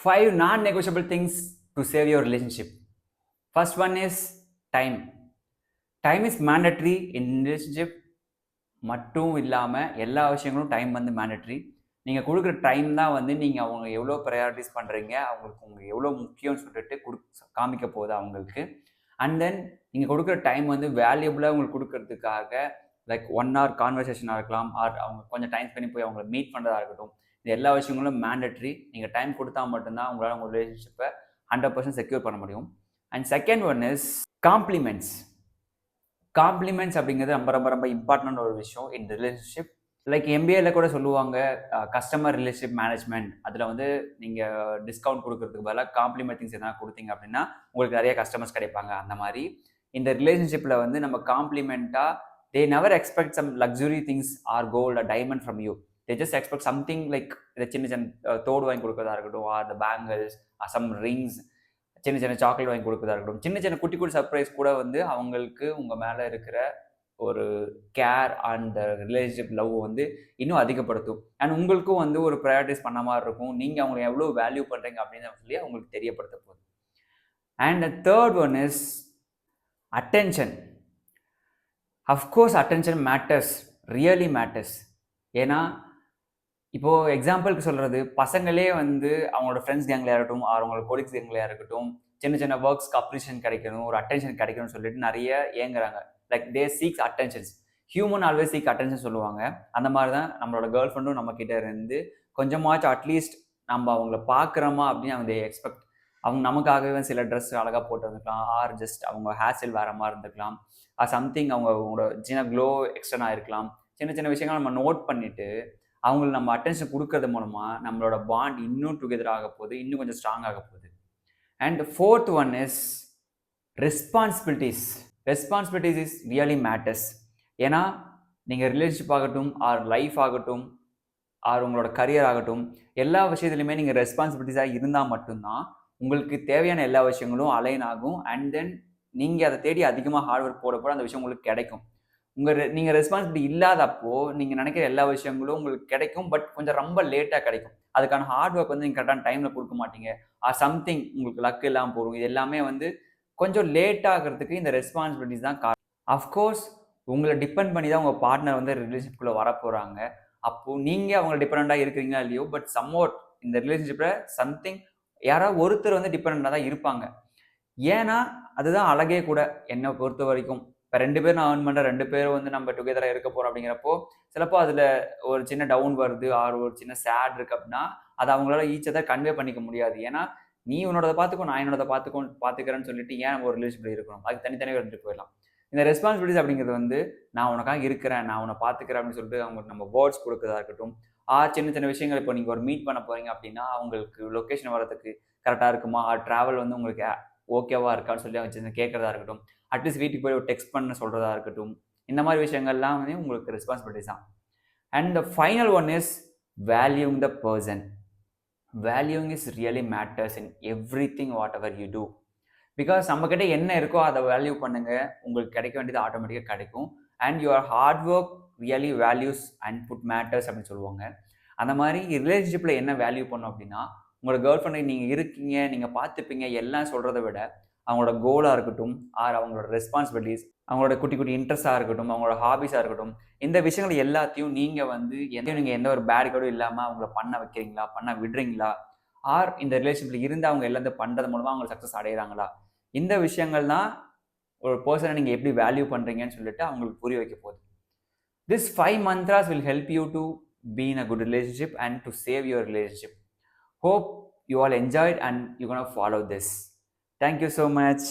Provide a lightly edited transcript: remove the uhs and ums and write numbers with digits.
5 non-negotiable things to save your relationship. First one is time. Time is mandatory in relationship. மட்டும் இல்லாமல் எல்லா விஷயங்களும் time வந்து mandatory. நீங்கள் கொடுக்குற டைம் தான் வந்து நீங்கள் அவங்க எவ்வளோ ப்ரையாரிட்டிஸ் பண்ணுறீங்க, அவங்களுக்கு உங்களுக்கு எவ்வளோ முக்கியம்னு சொல்லிட்டு காமிக்க போகுது அவங்களுக்கு. அண்ட் தென் நீங்கள் கொடுக்குற டைம் வந்து வேல்யூபிளாக உங்களுக்கு கொடுக்கறதுக்காக லைக் 1 hour கான்வர்சேஷனாக இருக்கலாம், ஆர் அவங்க கொஞ்சம் டைம் பண்ணி போய் அவங்கள மீட் பண்ணுறதா இருக்கட்டும். இது எல்லா விஷயங்களும் மேண்டட்ரி. நீங்கள் டைம் கொடுத்தா மட்டும்தான் உங்களால் உங்கள் ரிலேஷன்ஷிப்பை 100% செக்யூர் பண்ண முடியும். And second one is compliments. Compliments அப்படிங்கிறது ரொம்ப ரொம்ப ரொம்ப இம்பார்ட்டன்ட் ஒரு விஷயம் இன் ரிலேஷன்ஷிப். லைக் எம்பிஏல கூட சொல்லுவாங்க கஸ்டமர் ரிலேஷன்ஷிப் மேனேஜ்மெண்ட். அதில் வந்து நீங்கள் டிஸ்கவுண்ட் கொடுக்கறதுக்கு பதிலாக காம்ப்ளிமெண்ட் திங்ஸ் எதனா கொடுத்தீங்க அப்படின்னா உங்களுக்கு நிறைய கஸ்டமர்ஸ் கிடைப்பாங்க. அந்த மாதிரி இந்த ரிலேஷன்ஷிப்பில் வந்து நம்ம காம்ப்ளிமெண்ட்டாக they never expect some luxury things or gold or diamond from you. They just expect something like இந்த சின்ன சின்ன தோடு வாங்கி கொடுக்கறதா இருக்கட்டும், or the bangles, some rings, சின்ன சின்ன சாக்லேட் வாங்கி கொடுக்கறதா இருக்கட்டும். சின்ன சின்ன குட்டி குட்டி சர்ப்ரைஸ் கூட வந்து அவங்களுக்கு உங்கள் மேலே இருக்கிற ஒரு கேர் அண்ட் ரிலேஷன்ஷிப் லவ் வந்து இன்னும் அதிகப்படுத்தும். அண்ட் உங்களுக்கும் வந்து ஒரு ப்ரையாரிட்டிஸ் பண்ண மாதிரி இருக்கும். நீங்கள் அவங்களை எவ்வளோ வேல்யூ பண்ணுறீங்க அப்படின்னு சொல்லி அவங்களுக்கு தெரியப்படுத்த போகுது. And third one is attention. Of course attention matters, really matters. ஏன்னா இப்போது எக்ஸாம்பிளுக்கு சொல்கிறது, பசங்களே வந்து அவங்களோட ஃப்ரெண்ட்ஸ் கேங்லையாக இருக்கட்டும், அவங்களோட கொலீக்ஸ் கேங்லையாக இருக்கட்டும், சின்ன சின்ன ஒர்க்ஸ்க்கு அப்ரிஷியேஷன் கிடைக்கணும், ஒரு அட்டென்ஷன் கிடைக்கணும்னு சொல்லிட்டு நிறைய ஏங்குறாங்க. Like they seeks attentions. Human always seek attention சொல்லுவாங்க. அந்த மாதிரி தான் நம்மளோட கேர்ள் ஃப்ரெண்டும் நம்ம கிட்ட இருந்து கொஞ்சமாச்சும் அட்லீஸ்ட் நம்ம அவங்கள பார்க்குறோமா அப்படின்னு அவங்க எக்ஸ்பெக்ட். அவங்க நமக்காகவே சில ட்ரெஸ் அழகாக போட்டு வந்துருக்கலாம், ஆர் ஜஸ்ட் அவங்க ஹேர் ஸ்டைல் வேறு மாதிரி இருந்துக்கலாம், ஆர் சம்திங் அவங்களோட சின்ன க்ளோ எக்ஸ்டர்னாக இருக்கலாம். சின்ன சின்ன விஷயங்கள் நம்ம நோட் பண்ணிவிட்டு அவங்களுக்கு நம்ம அட்டென்ஷன் கொடுக்கறது மூலமாக நம்மளோட பாண்ட் இன்னும் டுகெதர் ஆக போகுது, இன்னும் கொஞ்சம் ஸ்ட்ராங் ஆக போகுது. And fourth one is responsibilities. Responsibilities is really matters. ஏன்னா நீங்கள் ரிலேஷன்ஷிப் ஆகட்டும், ஆர் லைஃப் ஆகட்டும், ஆர் உங்களோட கரியர் ஆகட்டும், எல்லா விஷயத்துலையுமே நீங்கள் ரெஸ்பான்சிபிலிட்டிஸாக இருந்தால் மட்டும்தான் உங்களுக்கு தேவையான எல்லா விஷயங்களும் அலைன் ஆகும். அண்ட் தென் நீங்கள் அதை தேடி அதிகமாக ஹார்ட் ஒர்க் போட அந்த விஷயம் உங்களுக்கு கிடைக்கும். நீங்கள் ரெஸ்பான்சிபிலிட்டி இல்லாதப்போ நீங்கள் நினைக்கிற எல்லா விஷயங்களும் உங்களுக்கு கிடைக்கும், பட் கொஞ்சம் ரொம்ப லேட்டாக கிடைக்கும். அதுக்கான ஹார்ட் ஒர்க் வந்து நீங்கள் கரெக்டான டைமில் கொடுக்க மாட்டீங்க, ஆர் சம்திங் உங்களுக்கு லக் இல்லாமல் போகும். இது எல்லாமே வந்து கொஞ்சம் லேட் ஆகிறதுக்கு இந்த ரெஸ்பான்சிபிலிட்டிஸ் தான் காரணம். அஃப்கோர்ஸ் உங்களை டிபெண்ட் பண்ணி தான் உங்கள் பார்ட்னர் வந்து ரிலேஷன்ஷிப்குள்ளே வரப்போகிறாங்க. அப்போது நீங்கள் அவங்கள டிபெண்டாக இருக்கிறீங்களா இல்லையோ, பட் சம்வாட் இந்த ரிலேஷன்ஷிப்பில் சம்திங் யாராவது ஒருத்தர் வந்து டிபெண்டாக தான் இருப்பாங்க. ஏன்னா அதுதான் அழகே கூட என்னை பொறுத்த வரைக்கும். இப்போ 2 பேர் நான் ஏர்ன் பண்ணுறேன், 2 பேரும் வந்து நம்ம டுகெதராக இருக்க போகிறோம் அப்படிங்கிறப்போ சிலப்போ அதில் ஒரு சின்ன டவுன் வருது, ஆர் ஒரு சின்ன சேட் இருக்குது அப்படின்னா அதை அவங்களால ஈச்சதை கன்வே பண்ணிக்க முடியாது. ஏன்னா நீ உன்னோட பார்த்துக்கோ, நான் என்னோட பார்த்துக்கிறேன்னு சொல்லிட்டு ஏன் நம்ம ஒரு ரிலேஷன்ஷிப்பில் இருக்கணும், அதுக்கு தனித்தனியாக இருந்துட்டு போயிடலாம். இந்த ரெஸ்பான்சிபிலிட்டிஸ் அப்படிங்கிறது வந்து நான் உனக்காக இருக்கிறேன், நான் உன்னை பார்த்துக்கிறேன் அப்படின்னு சொல்லிட்டு அவங்களுக்கு நம்ம வேர்ட்ஸ் கொடுக்கறதா இருக்கட்டும், சின்ன சின்ன விஷயங்கள். இப்போ நீங்கள் ஒரு மீட் பண்ண போகிறீங்க அப்படின்னா அவங்களுக்கு லொக்கேஷன் வரதுக்கு கரெக்டாக இருக்குமா, ட்ராவல் வந்து உங்களுக்கு ஓகேவா இருக்கான்னு சொல்லி அவங்க கேட்குறதா இருக்கட்டும், அட்லீஸ்ட் வீட்டுக்கு போய் ஒரு டெக்ஸ்ட் பண்ண சொல்கிறதா இருக்கட்டும், இந்த மாதிரி விஷயங்கள்லாம் வந்து உங்களுக்கு ரெஸ்பான்சிபிலிட்டிஸ் தான். And the final one is valuing the person. Valuing is really matters in everything whatever you do. Because நம்மக்கிட்ட என்ன இருக்கோ அதை வேல்யூ பண்ணுங்கள், உங்களுக்கு கிடைக்க வேண்டியது ஆட்டோமேட்டிக்காக கிடைக்கும். And your hard work really values and put matters அப்படின்னு சொல்லுவாங்க. அந்த மாதிரி ரிலேஷன்ஷிப்பில் என்ன வேல்யூ பண்ணும் அப்படின்னா, உங்களோட கேர்ள் ஃப்ரெண்டை நீங்கள் இருக்கீங்க, நீங்கள் பார்த்துப்பீங்க எல்லாம் சொல்கிறத விட அவங்களோட கோலாக இருக்கட்டும், ஆர் அவங்களோட ரெஸ்பான்சிபிலிட்டிஸ், அவங்களோட குட்டி குட்டி இன்ட்ரெஸ்ட்டாக இருக்கட்டும், அவங்களோட ஹாபிஸாக இருக்கட்டும், இந்த விஷயங்கள் எல்லாத்தையும் நீங்கள் வந்து நீங்கள் எந்த ஒரு பேட் கார்டும் இல்லாமல் அவங்கள பண்ண வைக்கிறீங்களா, பண்ண விடுறீங்களா, ஆர் இந்த ரிலேஷன்ஷிப்பில் இருந்து அவங்க எல்லாத்தையும் பண்ணுறது மூலமாக அவங்க சக்ஸஸ் அடைகிறாங்களா, இந்த விஷயங்கள் தான் ஒரு பர்சனை நீங்கள் எப்படி வேல்யூ பண்ணுறீங்கன்னு சொல்லிட்டு அவங்களுக்கு புரிய வைக்க போகுது. This 5 mantras will help you to be in a good relationship and to save your relationship. Hope you all enjoyed and you're going to follow this. Thank you so much.